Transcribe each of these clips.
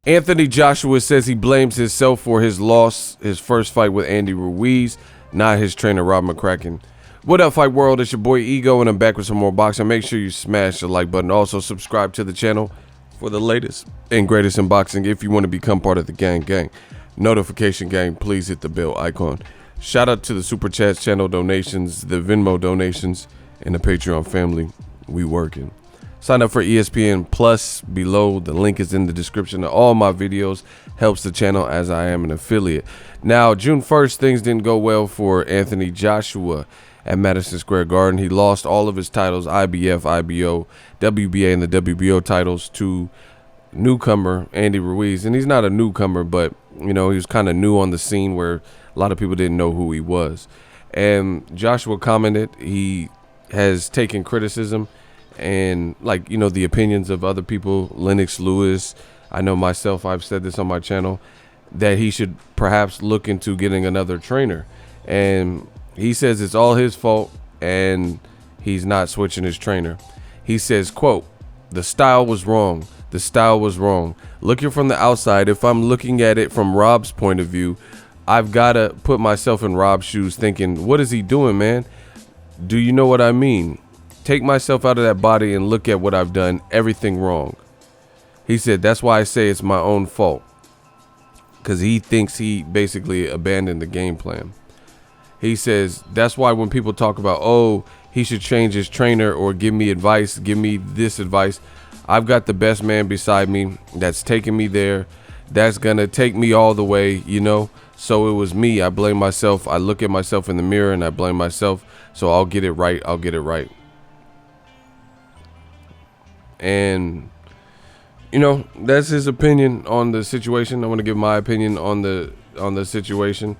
Anthony Joshua says he blames himself for his loss, his first fight with Andy Ruiz, not his trainer, Rob McCracken. What up, Fight World? It's your boy Ego, and I'm back with some more boxing. Make sure you smash the like button. Also, subscribe to the channel for the latest and greatest in boxing. If you want to become part of the gang, notification gang, please hit the bell icon. Shout out to the Super Chats channel donations, the Venmo donations, and the Patreon family. We working. Sign up for ESPN Plus below. The link is in the description of all my videos. Helps the channel as I am an affiliate. Now, June 1st, things didn't go well for Anthony Joshua at Madison Square Garden. He lost all of his titles, IBF, IBO, WBA, and the WBO titles to newcomer Andy Ruiz. And he's not a newcomer, but, you know, he was kind of new on the scene where a lot of people didn't know who he was. And Joshua commented he has taken criticism and, like, you know, the opinions of other people, Lennox Lewis, I know myself, I've said this on my channel, that he should perhaps look into getting another trainer. And he says it's all his fault and he's not switching his trainer. He says, quote, "The style was wrong. The style was wrong. Looking from the outside, if I'm looking at it from Rob's point of view, I've got to put myself in Rob's shoes thinking, what is he doing, man? Do you know what I mean? Take myself out of that body and look at what I've done. Everything wrong." He said, that's why I say it's my own fault. Because he thinks he basically abandoned the game plan. He says, that's why when people talk about, oh, he should change his trainer or give me advice, give me this advice, I've got the best man beside me that's taking me there. That's going to take me all the way, you know. So it was me. I blame myself. I look at myself in the mirror and I blame myself. So I'll get it right. I'll get it right. And, you know, that's his opinion on the situation. I want to give my opinion on the situation.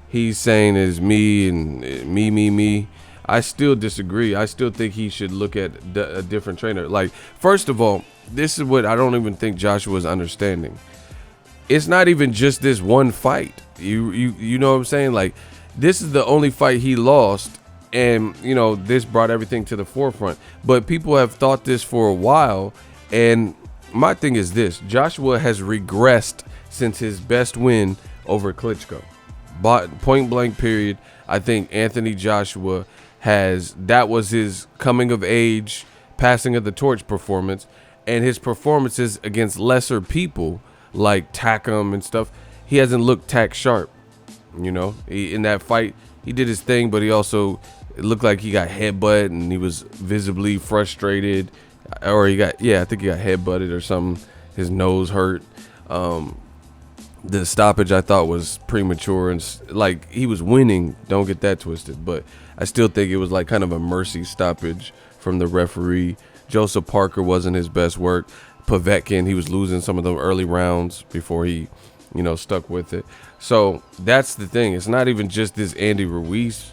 He's saying is me and me. I still disagree. I still think he should look at a different trainer. Like, first of all, this is what I don't even think Joshua is understanding. It's not even just this one fight. You know what I'm saying? Like, this is the only fight he lost. And, you know, this brought everything to the forefront. But people have thought this for a while. And my thing is this. Joshua has regressed since his best win over Klitschko. Point blank period. I think Anthony Joshua that was his coming of age, passing of the torch performance. And his performances against lesser people like Takam and stuff, he hasn't looked tack sharp. You know, in that fight, he did his thing, but he also, it looked like he got headbutted and he was visibly frustrated. Or I think he got headbutted or something. His nose hurt. The stoppage I thought was premature and like he was winning. Don't get that twisted. But I still think it was like kind of a mercy stoppage from the referee. Joseph Parker wasn't his best work. Povetkin, he was losing some of the early rounds before he, you know, stuck with it. So that's the thing. It's not even just this Andy Ruiz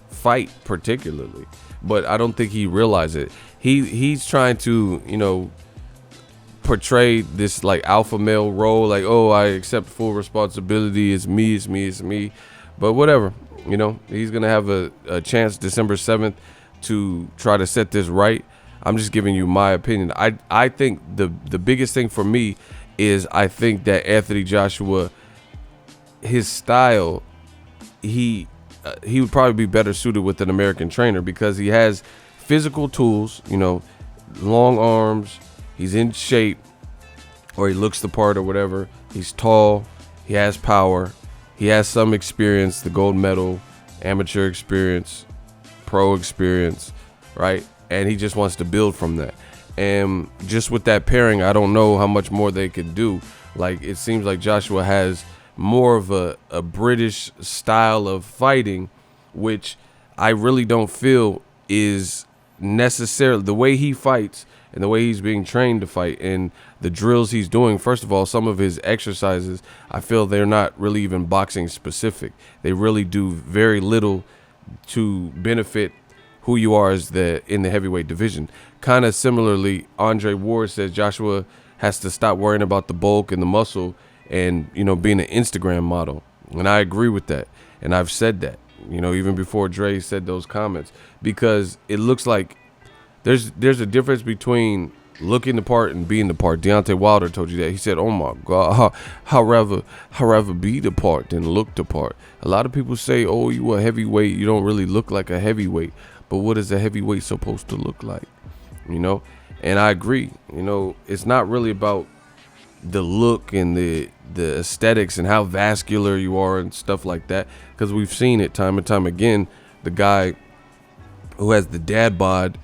fight particularly, but I don't think he realized it. He's trying to, you know, portray this like alpha male role, like, oh, I accept full responsibility. It's me. But whatever, you know, he's gonna have a chance December 7th to try to set this right. I'm just giving you my opinion. I think the biggest thing for me is I think that Anthony Joshua, his style, he would probably be better suited with an American trainer because he has physical tools, you know, long arms, he's in shape, or he looks the part or whatever. He's tall, he has power, he has some experience, the gold medal, amateur experience, pro experience, right? And he just wants to build from that. And just with that pairing, I don't know how much more they could do. Like, it seems like Joshua has more of a British style of fighting, which I really don't feel is necessarily the way he fights and the way he's being trained to fight and the drills he's doing. First of all, some of his exercises, I feel they're not really even boxing specific. They really do very little to benefit who you are as in the heavyweight division. Kind of similarly, Andre Ward says Joshua has to stop worrying about the bulk and the muscle and, you know, being an Instagram model. And I agree with that. And I've said that. even before Dre said those comments, because it looks like there's a difference between looking the part and being the part. Deontay Wilder told you that. He said, "Oh my God, how rather be the part than look the part." A lot of people say, "Oh, you a heavyweight, you don't really look like a heavyweight." But what is a heavyweight supposed to look like? And I agree. It's not really about the look and the aesthetics and how vascular you are and stuff like that, because we've seen it time and time again. The guy who has the dad bod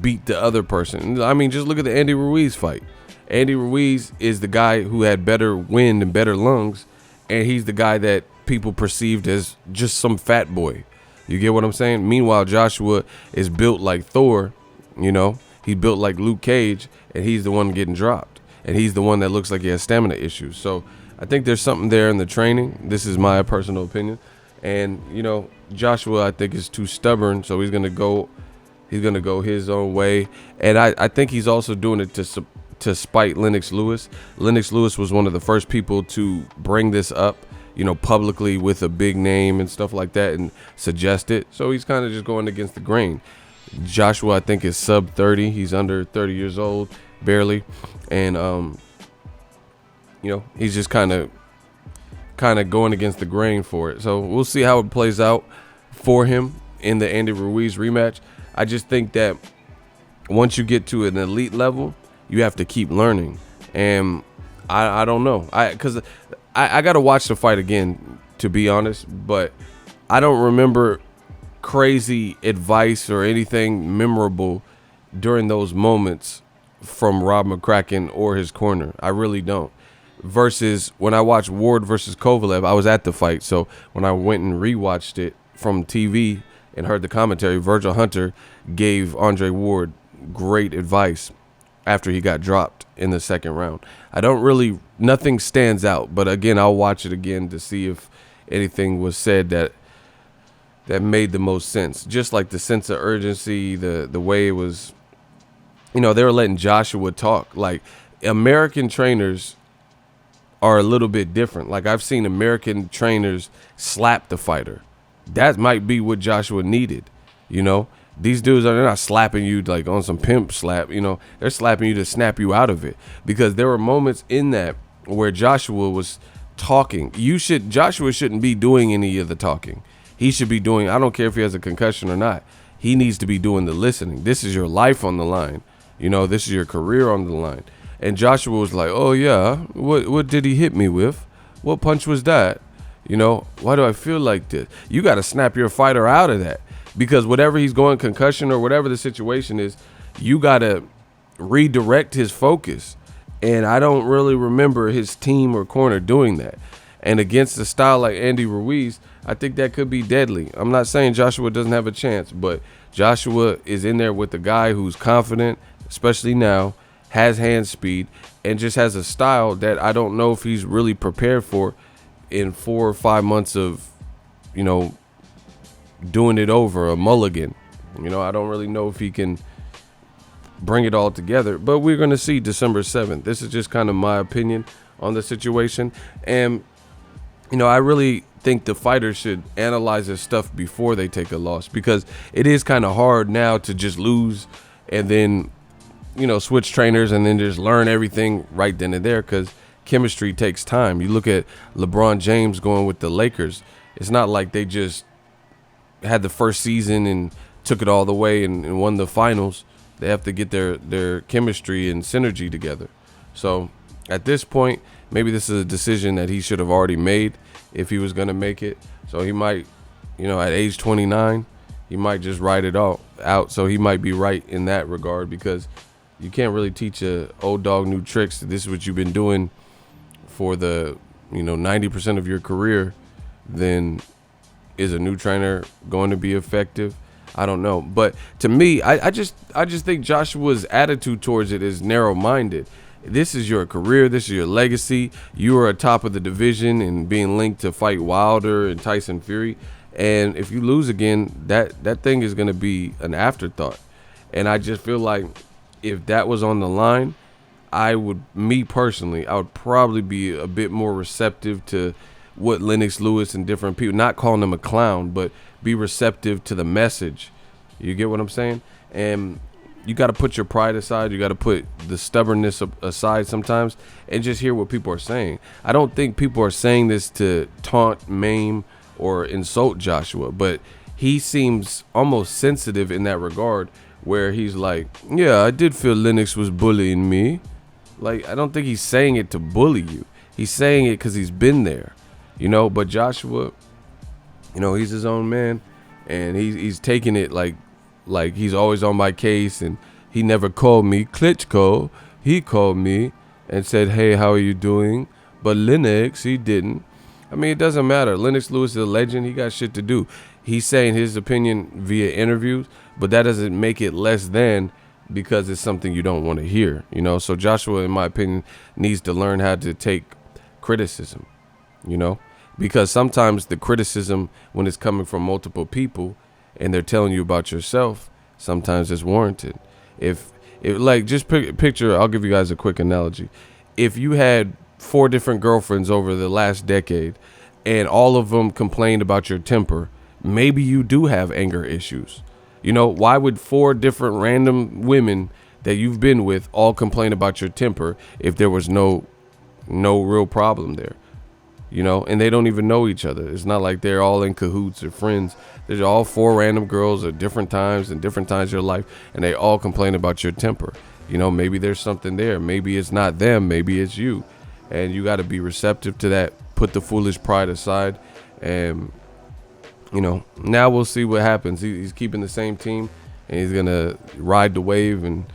beat the other person. I mean, just look at the Andy Ruiz fight. Andy Ruiz is the guy who had better wind and better lungs, and he's the guy that people perceived as just some fat boy. You get what I'm saying? Meanwhile, Joshua is built like Thor. He built like Luke Cage, and he's the one getting dropped, and he's the one that looks like he has stamina issues. So I think there's something there in the training. This is my personal opinion. And Joshua, I think, is too stubborn, so he's gonna go his own way. And I think he's also doing it to spite Lennox Lewis. Lennox Lewis was one of the first people to bring this up, publicly with a big name and stuff like that, and suggest it. So he's kind of just going against the grain. Joshua, I think, is sub 30. He's under 30 years old, barely. And he's just kind of going against the grain for it. So we'll see how it plays out for him in the Andy Ruiz rematch. I just think that once you get to an elite level, you have to keep learning. And I don't know. Because I got to watch the fight again, to be honest. But I don't remember crazy advice or anything memorable during those moments from Rob McCracken or his corner. I really don't. Versus when I watched Ward versus Kovalev, I was at the fight. So when I went and rewatched it from TV and heard the commentary, Virgil Hunter gave Andre Ward great advice after he got dropped in the second round. Nothing stands out, but again, I'll watch it again to see if anything was said that made the most sense. Just like the sense of urgency, the way it was, they were letting Joshua talk. Like, American trainers are a little bit different. Like, I've seen American trainers slap the fighter. That might be what Joshua needed. These dudes they're not slapping you like on some pimp slap. They're slapping you to snap you out of it, because there were moments in that where Joshua was talking. Joshua shouldn't be doing any of the talking. He should be doing, I don't care if he has a concussion or not, he needs to be doing the listening. This is your life on the line. This is your career on the line. And Joshua was like, "Oh yeah, what did he hit me with? What punch was that? Why do I feel like this?" You got to snap your fighter out of that, because whatever he's going, concussion or whatever the situation is, you got to redirect his focus. And I don't really remember his team or corner doing that. And against a style like Andy Ruiz, I think that could be deadly. I'm not saying Joshua doesn't have a chance, but Joshua is in there with a guy who's confident, especially now, has hand speed, and just has a style that I don't know if he's really prepared for in 4 or 5 months of, doing it over, a mulligan. I don't really know if he can bring it all together, but we're going to see December 7th. This is just kind of my opinion on the situation. And, I really think the fighter should analyze their stuff before they take a loss, because it is kind of hard now to just lose and then, switch trainers and then just learn everything right then and there, because chemistry takes time. You look at LeBron James going with the Lakers. It's not like they just had the first season and took it all the way and won the finals. They have to get their chemistry and synergy together. So at this point, maybe this is a decision that he should have already made if he was going to make it. So he might, at age 29, he might just ride it all out. So he might be right in that regard, because you can't really teach a old dog new tricks. This is what you've been doing for the 90% of your career. Then is a new trainer going to be effective? I don't know. But to me, I just think Joshua's attitude towards it is narrow-minded. This is your career. This is your legacy. You are atop of the division and being linked to fight Wilder and Tyson Fury. And if you lose again, that thing is going to be an afterthought. And I just feel like if that was on the line, me personally, I would probably be a bit more receptive to what Lennox Lewis and different people, not calling him a clown, but be receptive to the message. You get what I'm saying? And you got to put your pride aside. You got to put the stubbornness aside sometimes and just hear what people are saying. I don't think people are saying this to taunt, maim, or insult Joshua, but he seems almost sensitive in that regard, where he's like, yeah, I did feel Lennox was bullying me. Like, I don't think he's saying it to bully you. He's saying it because he's been there, you know. But Joshua, you know, he's his own man, and he's taking it like he's always on my case, and he never called me. Klitschko, he called me and said, hey, how are you doing? But Lennox, he didn't. I mean, it doesn't matter. Lennox Lewis is a legend. He got shit to do. He's saying his opinion via interviews, but that doesn't make it less than because it's something you don't want to hear, you know? So Joshua, in my opinion, needs to learn how to take criticism, you know? Because sometimes the criticism, when it's coming from multiple people and they're telling you about yourself, sometimes it's warranted. If like, just picture, I'll give you guys a quick analogy. If you had 4 different girlfriends over the last decade and all of them complained about your temper, maybe you do have anger issues. You know, why would 4 different random women that you've been with all complain about your temper if there was no real problem there? You know, and they don't even know each other. It's not like they're all in cahoots or friends. They're all 4 random girls at different times and different times of your life, and they all complain about your temper. You know, maybe there's something there. Maybe it's not them. Maybe it's you. And you got to be receptive to that. Put the foolish pride aside. And, you know, now we'll see what happens. He's keeping the same team, and he's going to ride the wave. And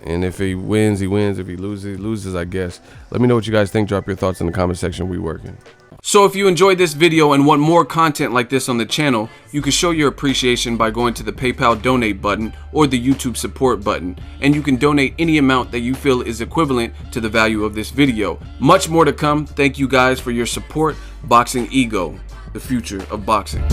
if he wins, he wins. If he loses, he loses, I guess. Let me know what you guys think. Drop your thoughts in the comment section. We working. So if you enjoyed this video and want more content like this on the channel, you can show your appreciation by going to the PayPal donate button or the YouTube support button, and you can donate any amount that you feel is equivalent to the value of this video. Much more to come. Thank you guys for your support. Boxing Ego, the future of boxing.